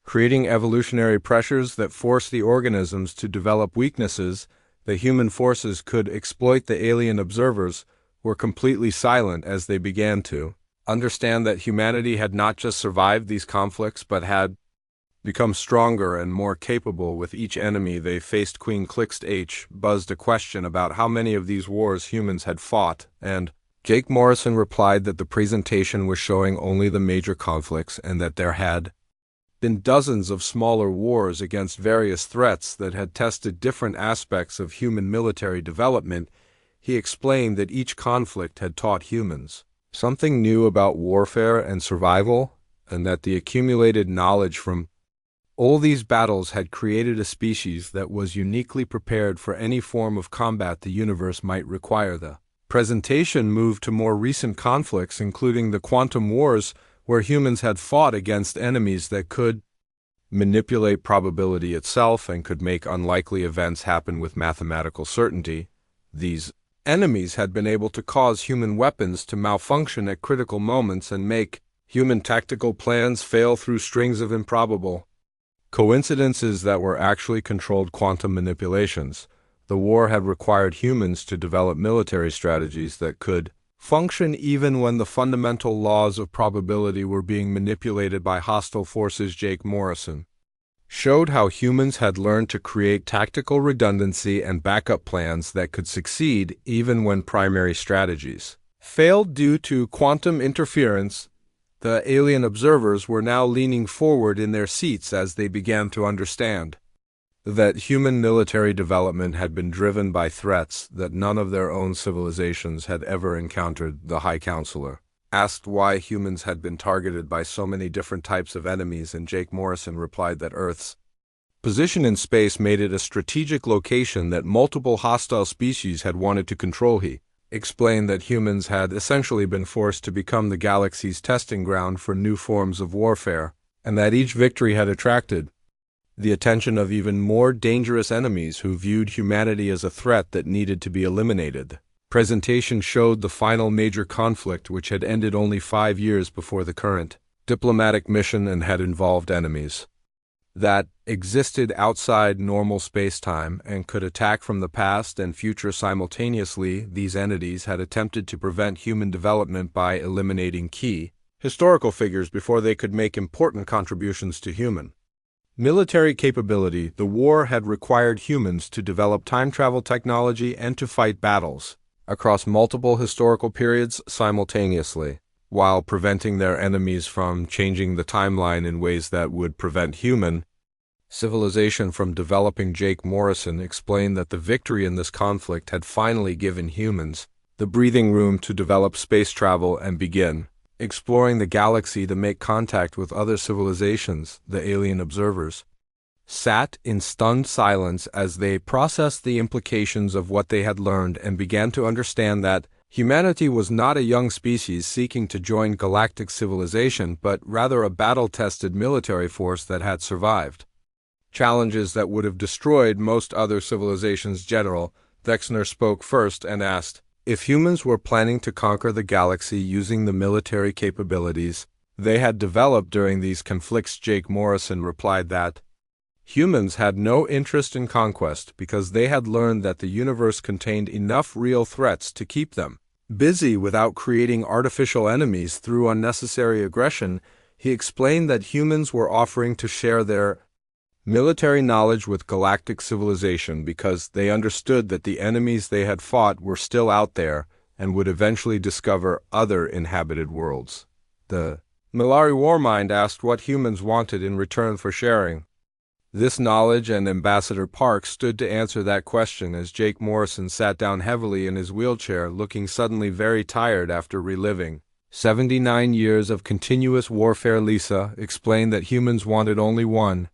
creating evolutionary pressures that forced the organisms to develop weaknesses. The human forces could exploit. The alien observers were completely silent as they began to understand that humanity had not just survived these conflicts but had become stronger and more capable with each enemy they faced. Queen Clixt H buzzed a question about how many of these wars humans had fought, and Jake Morrison replied that the presentation was showing only the major conflicts and that there had been dozens of smaller wars against various threats that had tested different aspects of human military development. He explained that each conflict had taught humans something new about warfare and survival, and that the accumulated knowledge from all these battles had created a species that was uniquely prepared for any form of combat the universe might require. The presentation moved to more recent conflicts, including the quantum wars, where humans had fought against enemies that could manipulate probability itself and could make unlikely events happen with mathematical certainty. These enemies had been able to cause human weapons to malfunction at critical moments and make human tactical plans fail through strings of improbable coincidences that were actually controlled quantum manipulations. The war had required humans to develop military strategies that could function even when the fundamental laws of probability were being manipulated by hostile forces. Jake Morrison showed how humans had learned to create tactical redundancy and backup plans that could succeed even when primary strategies failed due to quantum interference. The alien observers were now leaning forward in their seats as they began to understand that human military development had been driven by threats that none of their own civilizations had ever encountered. The High Counselor asked why humans had been targeted by so many different types of enemies, and Jake Morrison replied that Earth's position in space made it a strategic location that multiple hostile species had wanted to control. He explained that humans had essentially been forced to become the galaxy's testing ground for new forms of warfare, and that each victory had attracted the attention of even more dangerous enemies who viewed humanity as a threat that needed to be eliminated. Presentation showed the final major conflict, which had ended only 5 years before the current diplomatic mission and had involved enemies that existed outside normal space-time and could attack from the past and future simultaneously. These entities had attempted to prevent human development by eliminating key historical figures before they could make important contributions to human military capability. The war had required humans to develop time travel technology and to fight battles across multiple historical periods simultaneously, while preventing their enemies from changing the timeline in ways that would prevent human civilization from developing. Jake Morrison explained that the victory in this conflict had finally given humans the breathing room to develop space travel and begin exploring the galaxy to make contact with other civilizations. The alien observers sat in stunned silence as they processed the implications of what they had learned and began to understand that humanity was not a young species seeking to join galactic civilization, but rather a battle-tested military force that had survived challenges that would have destroyed most other civilizations. General Vexner spoke first and asked if humans were planning to conquer the galaxy using the military capabilities they had developed during these conflicts. Jake Morrison replied that humans had no interest in conquest because they had learned that the universe contained enough real threats to keep them busy without creating artificial enemies through unnecessary aggression. He explained that humans were offering to share their military knowledge with galactic civilization because they understood that the enemies they had fought were still out there and would eventually discover other inhabited worlds. The Milari Warmind asked what humans wanted in return for sharing this knowledge, and Ambassador Park stood to answer that question as Jake Morrison sat down heavily in his wheelchair, looking suddenly very tired after reliving 79 years of continuous warfare. Lisa explained that humans wanted only one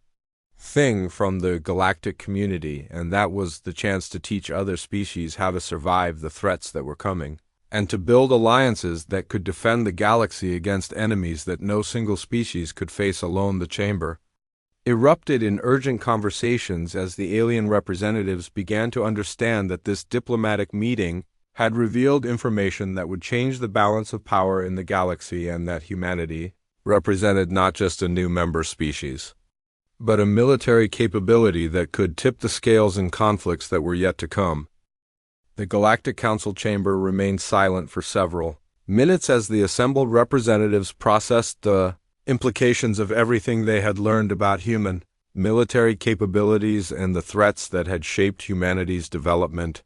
thing from the galactic community, and that was the chance to teach other species how to survive the threats that were coming, and to build alliances that could defend the galaxy against enemies that no single species could face alone. The chamber erupted in urgent conversations as the alien representatives began to understand that this diplomatic meeting had revealed information that would change the balance of power in the galaxy, and that humanity represented not just a new member species, but a military capability that could tip the scales in conflicts that were yet to come. The Galactic Council chamber remained silent for several minutes as the assembled representatives processed the implications of everything they had learned about human military capabilities and the threats that had shaped humanity's development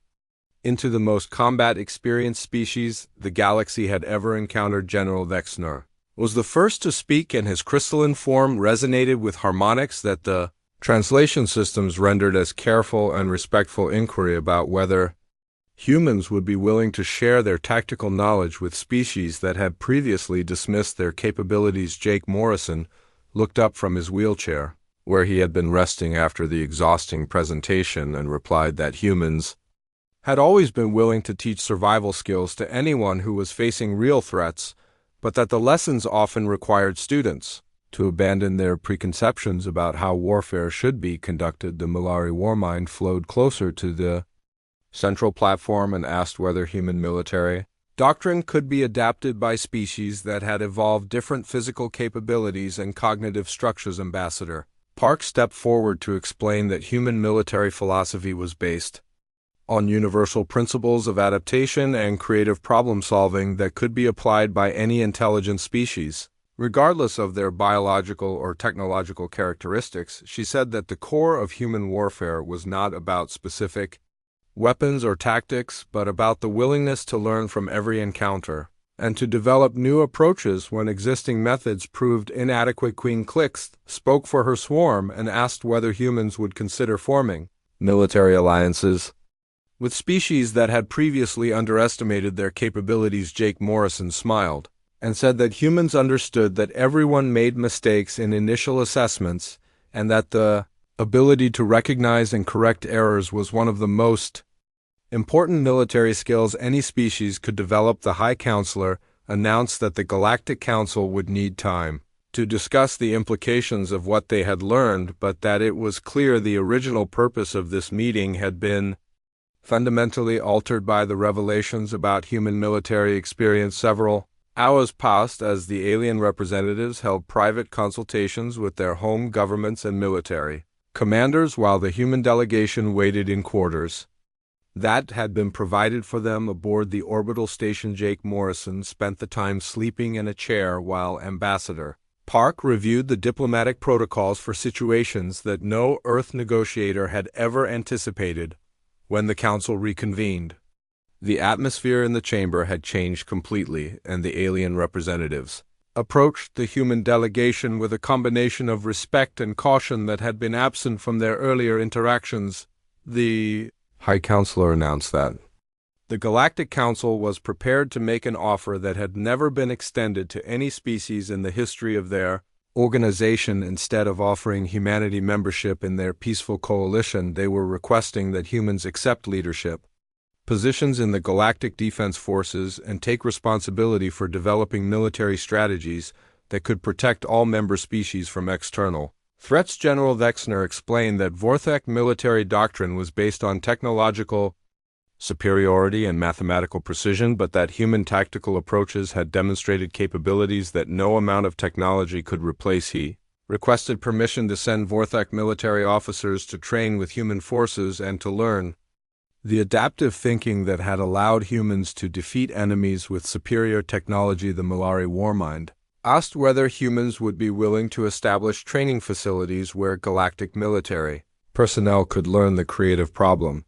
into the most combat-experienced species the galaxy had ever encountered. General Vexner was the first to speak, and his crystalline form resonated with harmonics that the translation systems rendered as careful and respectful inquiry about whether humans would be willing to share their tactical knowledge with species that had previously dismissed their capabilities. Jake Morrison looked up from his wheelchair, where he had been resting after the exhausting presentation, and replied that humans had always been willing to teach survival skills to anyone who was facing real threats, but that the lessons often required students to abandon their preconceptions about how warfare should be conducted. The Milari Warmind flowed closer to the central platform and asked whether human military doctrine could be adapted by species that had evolved different physical capabilities and cognitive structures. Ambassador Park stepped forward to explain that human military philosophy was based on universal principles of adaptation and creative problem-solving that could be applied by any intelligent species, regardless of their biological or technological characteristics. She said that the core of human warfare was not about specific weapons or tactics, but about the willingness to learn from every encounter. and to develop new approaches when existing methods proved inadequate. Queen Clix spoke for her swarm and asked whether humans would consider forming military alliances with species that had previously underestimated their capabilities. Jake Morrison smiled and said that humans understood that everyone made mistakes in initial assessments and that the ability to recognize and correct errors was one of the most important military skills any species could develop. The High Counselor announced that the Galactic Council would need time to discuss the implications of what they had learned, but that it was clear the original purpose of this meeting had been fundamentally altered by the revelations about human military experience. Several hours passed as the alien representatives held private consultations with their home governments and military commanders while the human delegation waited in quarters that had been provided for them aboard the orbital station. Jake Morrison spent the time sleeping in a chair while Ambassador Park reviewed the diplomatic protocols for situations that no Earth negotiator had ever anticipated. When the council reconvened, the atmosphere in the chamber had changed completely, and the alien representatives approached the human delegation with a combination of respect and caution that had been absent from their earlier interactions. The High Counselor announced that the Galactic Council was prepared to make an offer that had never been extended to any species in the history of their organization. Instead of offering humanity membership in their peaceful coalition, they were requesting that humans accept leadership positions in the Galactic Defense Forces and take responsibility for developing military strategies that could protect all member species from external threats. General Vexner explained that Vorthek military doctrine was based on technological superiority and mathematical precision, but that human tactical approaches had demonstrated capabilities that no amount of technology could replace. He requested permission to send Vorthek military officers to train with human forces and to learn the adaptive thinking that had allowed humans to defeat enemies with superior technology. The Malari Warmind asked whether humans would be willing to establish training facilities where galactic military personnel could learn the creative problem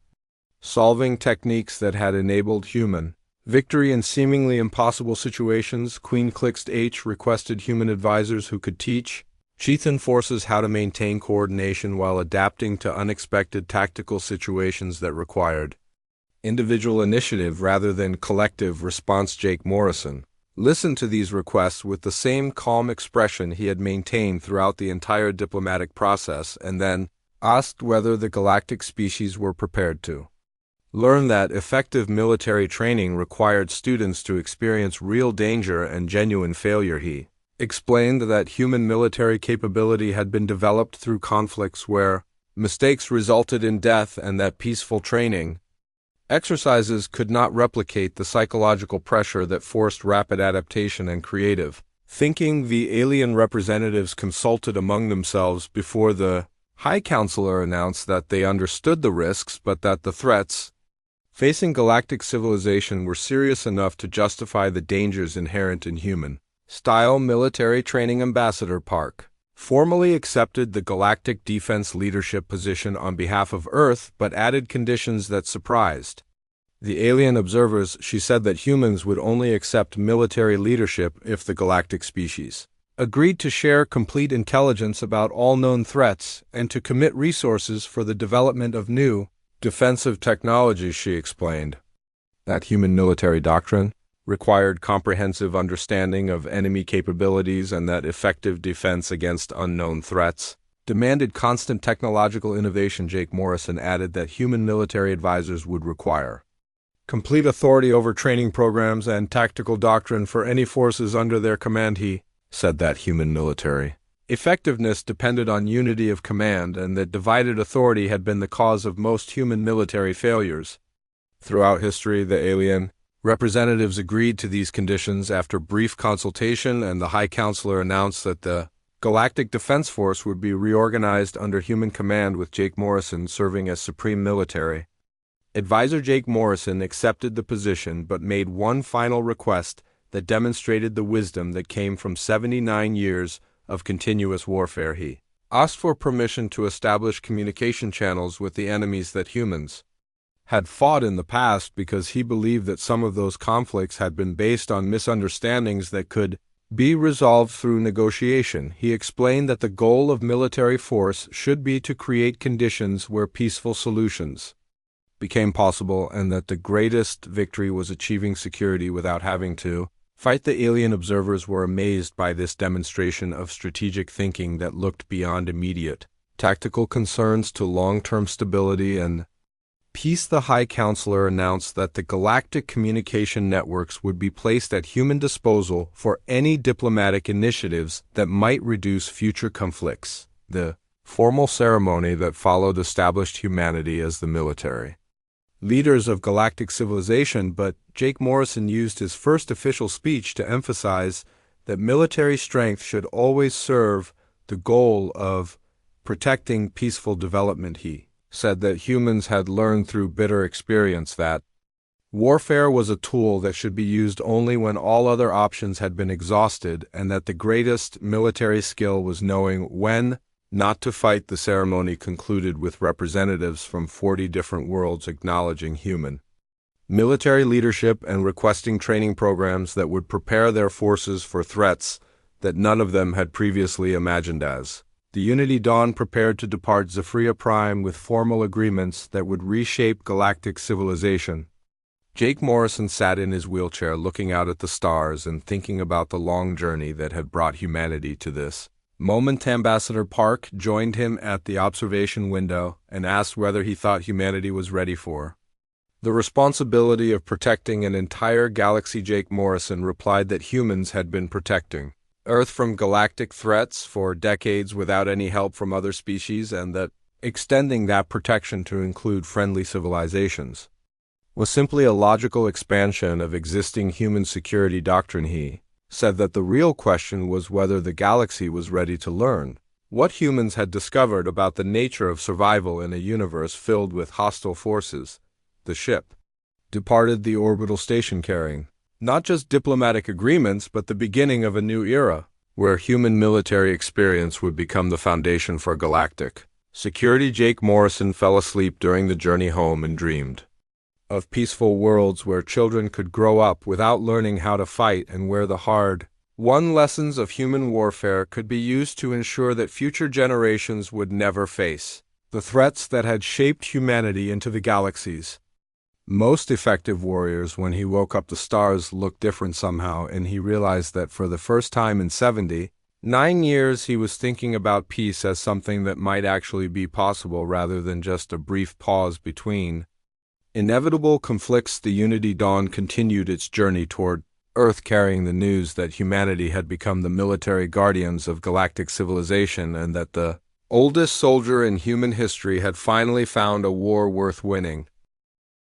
solving techniques that had enabled human victory in seemingly impossible situations. Queen Clix H requested human advisors who could teach Cheethan forces how to maintain coordination while adapting to unexpected tactical situations that required individual initiative rather than collective response. Jake Morrison listened to these requests with the same calm expression he had maintained throughout the entire diplomatic process, and then asked whether the galactic species were prepared to learn that effective military training required students to experience real danger and genuine failure. He explained that human military capability had been developed through conflicts where mistakes resulted in death, and that peaceful training exercises could not replicate the psychological pressure that forced rapid adaptation and creative thinking. The alien representatives consulted among themselves before the High Counselor announced that they understood the risks, but that the threats facing galactic civilization were serious enough to justify the dangers inherent in human style military training. Ambassador Park formally accepted the galactic defense leadership position on behalf of Earth, but added conditions that surprised the alien observers. She said that humans would only accept military leadership if the galactic species agreed to share complete intelligence about all known threats and to commit resources for the development of new defensive technologies. She explained that human military doctrine required comprehensive understanding of enemy capabilities and that effective defense against unknown threats demanded constant technological innovation. Jake Morrison added that human military advisors would require complete authority over training programs and tactical doctrine for any forces under their command. He said that human military effectiveness depended on unity of command and that divided authority had been the cause of most human military failures. Throughout history, the alien representatives agreed to these conditions after brief consultation, and the High Counselor announced that the Galactic Defense Force would be reorganized under human command with Jake Morrison serving as Supreme Military Advisor. Jake Morrison accepted the position but made one final request that demonstrated the wisdom that came from 79 years of continuous warfare. He asked for permission to establish communication channels with the enemies that humans had fought in the past because he believed that some of those conflicts had been based on misunderstandings that could be resolved through negotiation. He explained that the goal of military force should be to create conditions where peaceful solutions became possible, and that the greatest victory was achieving security without having to fight. The alien observers were amazed by this demonstration of strategic thinking that looked beyond immediate tactical concerns to long-term stability and peace. The High Counselor announced that the galactic communication networks would be placed at human disposal for any diplomatic initiatives that might reduce future conflicts. The formal ceremony that followed established humanity as the military leaders of galactic civilization, but Jake Morrison used his first official speech to emphasize that military strength should always serve the goal of protecting peaceful development. He said that humans had learned through bitter experience that warfare was a tool that should be used only when all other options had been exhausted, and that the greatest military skill was knowing when not to fight. The ceremony concluded with representatives from 40 different worlds acknowledging human military leadership and requesting training programs that would prepare their forces for threats that none of them had previously imagined. As the Unity Dawn prepared to depart Zephyria Prime with formal agreements that would reshape galactic civilization, Jake Morrison sat in his wheelchair looking out at the stars and thinking about the long journey that had brought humanity to this moment. Ambassador Park joined him at the observation window and asked whether he thought humanity was ready for the responsibility of protecting an entire galaxy. Jake Morrison replied that humans had been protecting Earth from galactic threats for decades without any help from other species, and that extending that protection to include friendly civilizations was simply a logical expansion of existing human security doctrine. He said that the real question was whether the galaxy was ready to learn what humans had discovered about the nature of survival in a universe filled with hostile forces. The ship departed the orbital station carrying not just diplomatic agreements, but the beginning of a new era, where human military experience would become the foundation for galactic security. Jake Morrison fell asleep during the journey home and dreamed of peaceful worlds where children could grow up without learning how to fight, and where the hard-won lessons of human warfare could be used to ensure that future generations would never face the threats that had shaped humanity into the galaxy's most effective warriors. When he woke up, the stars looked different somehow, and he realized that for the first time in 79 years he was thinking about peace as something that might actually be possible rather than just a brief pause between inevitable conflicts. The Unity Dawn continued its journey toward Earth, carrying the news that humanity had become the military guardians of galactic civilization, and that the oldest soldier in human history had finally found a war worth winning.